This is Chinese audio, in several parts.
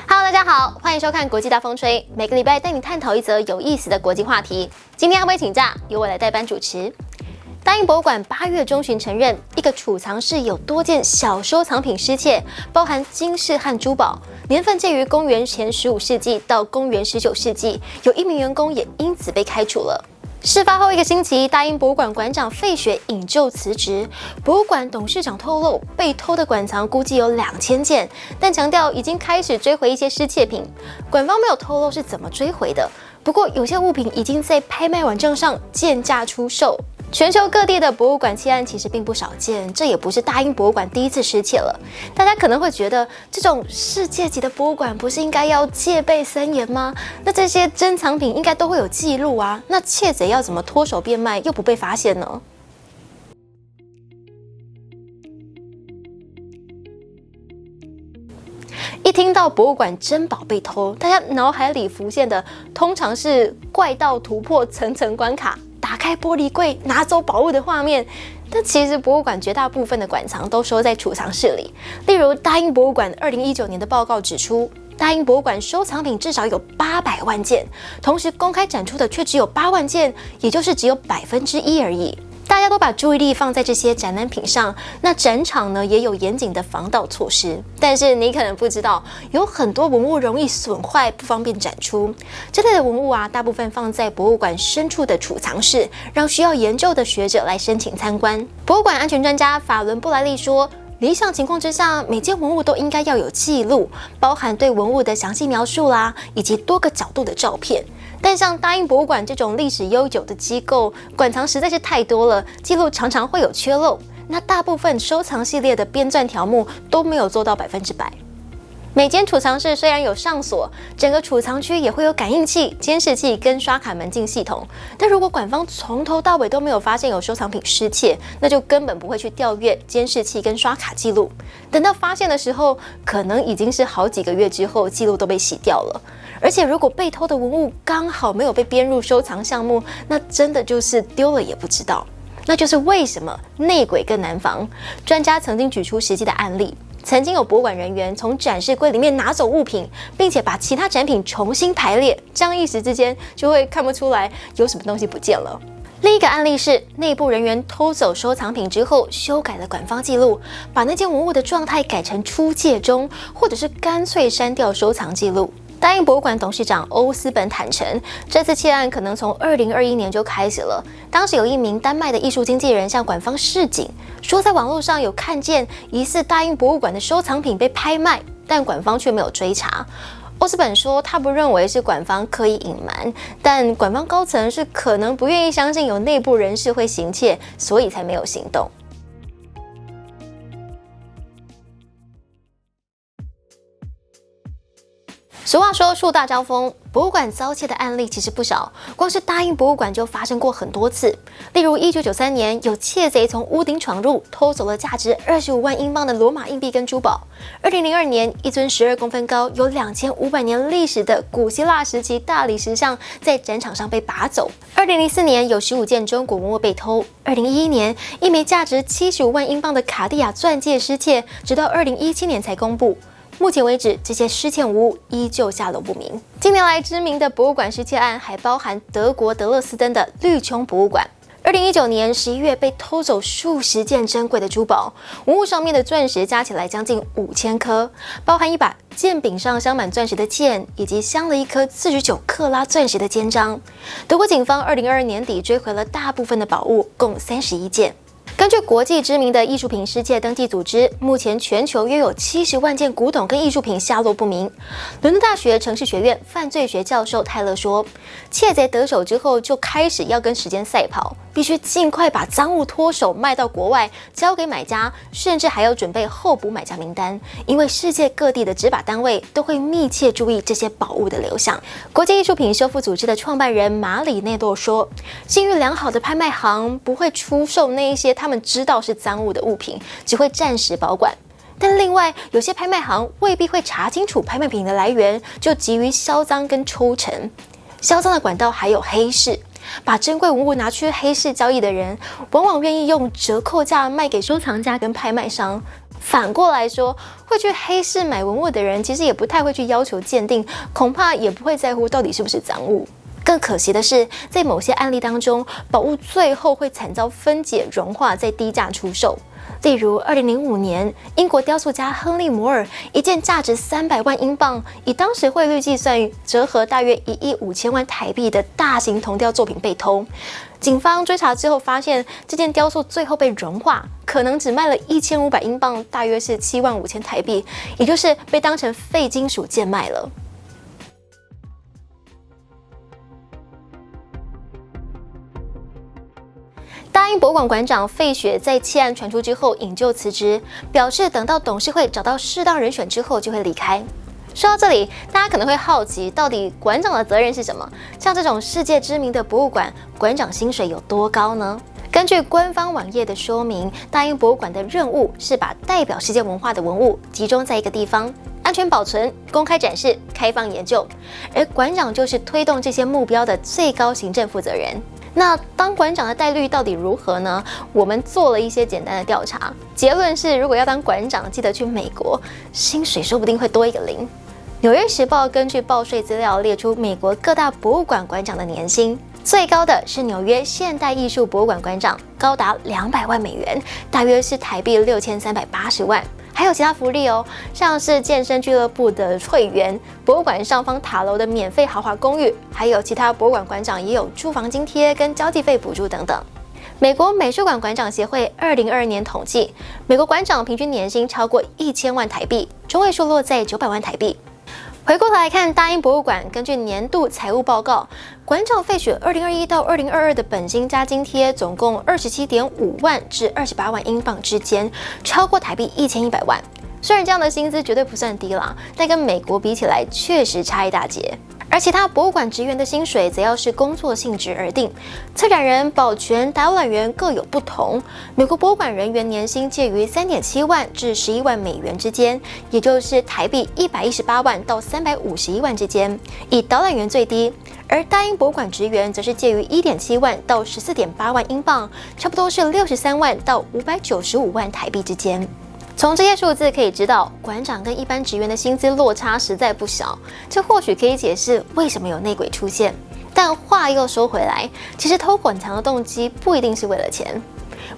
Hello， 大家好，欢迎收看国际大风吹，每个礼拜带你探讨一则有意思的国际话题。今天阿威请假，由我来代班主持。大英博物馆8月中旬承认，一个储藏室有多件小收藏品失窃，包含金饰和珠宝，年份介于公元前15世纪到公元19世纪，有1名员工也因此被开除了。事发后1个星期，大英博物馆馆长费雪引咎辞职。博物馆董事长透露，被偷的馆藏估计有2000件，但强调已经开始追回一些失窃品。馆方没有透露是怎么追回的，不过有些物品已经在拍卖网站上贱价出售。全球各地的博物馆窃案其实并不少见，这也不是大英博物馆第一次失窃了。大家可能会觉得，这种世界级的博物馆不是应该要戒备森严吗？那这些珍藏品应该都会有记录啊，那窃贼要怎么脱手变卖又不被发现呢？一听到博物馆珍宝被偷，大家脑海里浮现的通常是怪盗突破层层关卡，打开玻璃柜拿走宝物的画面，但其实博物馆绝大部分的馆藏都收在储藏室里。例如大英博物馆2019年的报告指出，大英博物馆收藏品至少有800万件，同时公开展出的却只有8万件，也就是只有1%而已。大家都把注意力放在这些展览品上，那展场呢也有严谨的防盗措施。但是你可能不知道，有很多文物容易损坏，不方便展出。这类的文物啊，大部分放在博物馆深处的储藏室，让需要研究的学者来申请参观。博物馆安全专家法伦布莱利说，理想情况之下，每件文物都应该要有记录，包含对文物的详细描述啦，以及多个角度的照片。但像大英博物馆这种历史悠久的机构，馆藏实在是太多了，记录常常会有缺漏。那大部分收藏系列的编纂条目都没有做到100%。每间储藏室虽然有上锁，整个储藏区也会有感应器、监视器跟刷卡门禁系统，但如果馆方从头到尾都没有发现有收藏品失窃，那就根本不会去调阅监视器跟刷卡记录。等到发现的时候，可能已经是好几个月之后，记录都被洗掉了。而且如果被偷的文物刚好没有被编入收藏项目，那真的就是丢了也不知道。那就是为什么内鬼更难防。专家曾经举出实际的案例，曾经有博物馆人员从展示柜里面拿走物品，并且把其他展品重新排列，这样一时之间就会看不出来有什么东西不见了。另一个案例是，内部人员偷走收藏品之后，修改了馆方记录，把那件文物的状态改成出借中，或者是干脆删掉收藏记录。大英博物馆董事长欧斯本坦承，这次窃案可能从2021年就开始了。当时有一名丹麦的艺术经纪人向馆方示警，说在网络上有看见疑似大英博物馆的收藏品被拍卖，但馆方却没有追查。欧斯本说，他不认为是馆方刻意隐瞒，但馆方高层是可能不愿意相信有内部人士会行窃，所以才没有行动。俗话说树大招风，博物馆遭窃的案例其实不少，光是大英博物馆就发生过很多次。例如1993年，有窃贼从屋顶闯入，偷走了价值25万英镑的罗马硬币跟珠宝。2002年，一尊12公分高、有2500年历史的古希腊时期大理石像在展场上被拔走。2004年，有15件中国文物被偷。2011年，一枚价值75万英镑的卡地亚钻戒失窃，直到2017年才公布。目前为止，这些失窃文物依旧下落不明。近年来知名的博物馆失窃案还包含德国德勒斯登的绿琼博物馆。2019年11月被偷走数十件珍贵的珠宝，文物上面的钻石加起来将近5000颗，包含一把剑柄上镶满钻石的剑，以及镶了一颗49克拉钻石的肩章。德国警方2022年底追回了大部分的宝物，共31件。根据国际知名的艺术品失窃登记组织，目前全球约有70万件古董跟艺术品下落不明。伦敦大学城市学院犯罪学教授泰勒说，窃贼得手之后就开始要跟时间赛跑，必须尽快把赃物脱手卖到国外，交给买家，甚至还要准备候补买家名单，因为世界各地的执法单位都会密切注意这些宝物的流向。国际艺术品修复组织的创办人马里内洛说，信誉良好的拍卖行不会出售那一些他们知道是赃物的物品，只会暂时保管。但另外，有些拍卖行未必会查清楚拍卖品的来源，就急于销赃跟抽成。销赃的管道还有黑市，把珍贵文物拿去黑市交易的人，往往愿意用折扣价卖给收藏家跟拍卖商。反过来说，会去黑市买文物的人，其实也不太会去要求鉴定，恐怕也不会在乎到底是不是赃物。更可惜的是，在某些案例当中，宝物最后会惨遭分解融化，再低价出售。例如，2005年，英国雕塑家亨利·摩尔一件价值300万英镑，以当时汇率计算，折合大约1亿5千万台币的大型铜雕作品被偷。警方追查之后发现，这件雕塑最后被融化，可能只卖了1500英镑，大约是7万5千台币，也就是被当成废金属贱卖了。大英博物馆馆长费雪在窃案传出之后引咎辞职，表示等到董事会找到适当人选之后就会离开。说到这里，大家可能会好奇，到底馆长的责任是什么？像这种世界知名的博物馆，馆长薪水有多高呢？根据官方网页的说明，大英博物馆的任务是把代表世界文化的文物集中在一个地方，安全保存、公开展示、开放研究，而馆长就是推动这些目标的最高行政负责人。那当馆长的待遇到底如何呢？我们做了一些简单的调查，结论是，如果要当馆长，记得去美国，薪水说不定会多一个零。纽约时报根据报税资料列出美国各大博物馆馆长的年薪，最高的是纽约现代艺术博物馆馆长，高达200万美元，大约是台币6380万。还有其他福利哦，像是健身俱乐部的会员、博物馆上方塔楼的免费豪华公寓，还有其他博物馆馆长也有住房津贴跟交际费补助等等。美国美术馆馆长协会2022年统计，美国馆长平均年薪超过1000万台币，中位数落在900万台币。回过头来看大英博物馆，根据年度财务报告，馆长费雪2021到2022的本薪加津贴总共27.5万至28万英镑之间，超过台币1100万。虽然这样的薪资绝对不算低啦，但跟美国比起来确实差一大截。而其他博物馆职员的薪水则要是工作性质而定，策展人、保全、导览员各有不同。美国博物馆人员年薪介于3.7万至11万美元之间，也就是台币118万到351万之间，以导览员最低。而大英博物馆职员则是介于1.7万到14.8万英镑，差不多是63万到595万台币之间。从这些数字可以知道，馆长跟一般职员的薪资落差实在不小，这或许可以解释为什么有内鬼出现。但话又说回来，其实偷馆藏的动机不一定是为了钱。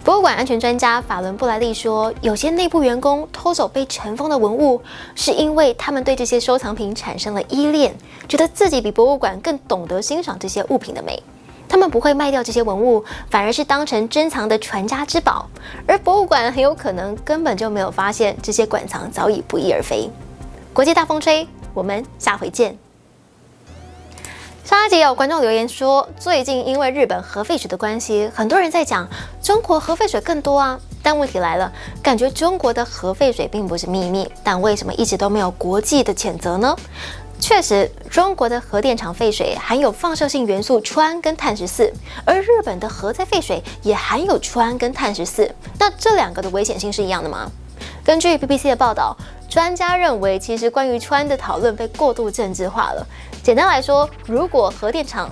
博物馆安全专家法伦布莱利说，有些内部员工偷走被尘封的文物，是因为他们对这些收藏品产生了依恋，觉得自己比博物馆更懂得欣赏这些物品的美。他们不会卖掉这些文物，反而是当成珍藏的传家之宝，而博物馆很有可能根本就没有发现这些馆藏早已不翼而飞。国际大风吹，我们下回见。上一集有观众留言说，最近因为日本核废水的关系，很多人在讲中国核废水更多啊。但问题来了，感觉中国的核废水并不是秘密，但为什么一直都没有国际的谴责呢？确实，中国的核电厂废水含有放射性元素氚跟碳14，而日本的核灾废水也含有氚跟碳14。那这两个的危险性是一样的吗？根据 BBC 的报道，专家认为，其实关于氚的讨论被过度政治化了。简单来说，如果核电厂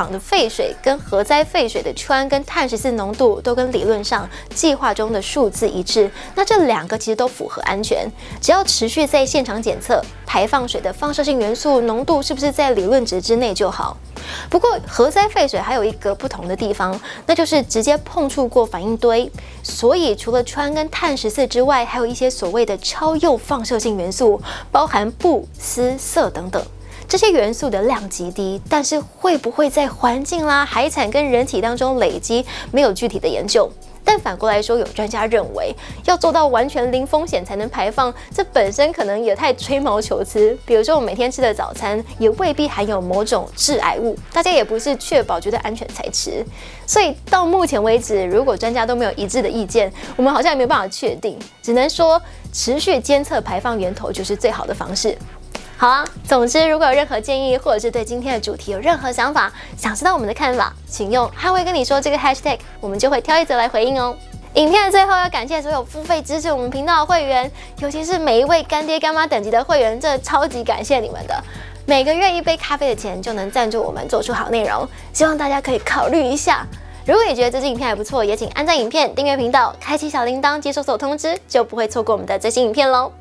的废水跟核灾废水的氚跟碳14浓度都跟理论上计划中的数字一致，那这两个其实都符合安全。只要持续在现场检测排放水的放射性元素浓度是不是在理论值之内就好。不过核灾废水还有一个不同的地方，那就是直接碰触过反应堆，所以除了氚跟碳14之外，还有一些所谓的超铀放射性元素，包含钚、锶、铯等等。这些元素的量极低，但是会不会在环境啦、海产跟人体当中累积，没有具体的研究。但反过来说，有专家认为，要做到完全零风险才能排放，这本身可能也太吹毛求疵。比如说，我们每天吃的早餐也未必含有某种致癌物，大家也不是确保绝对安全才吃。所以到目前为止，如果专家都没有一致的意见，我们好像也没办法确定，只能说持续监测排放源头就是最好的方式。好啊，总之如果有任何建议，或者是对今天的主题有任何想法，想知道我们的看法，请用汉威跟你说这个 hashtag， 我们就会挑一则来回应哦。影片的最后要感谢所有付费支持我们频道的会员，尤其是每一位干爹干妈等级的会员，这超级感谢你们的。每个月1杯咖啡的钱就能赞助我们做出好内容，希望大家可以考虑一下。如果也觉得这支影片还不错，也请按赞影片、订阅频道、开启小铃铛，接收所有通知，就不会错过我们的最新影片喽。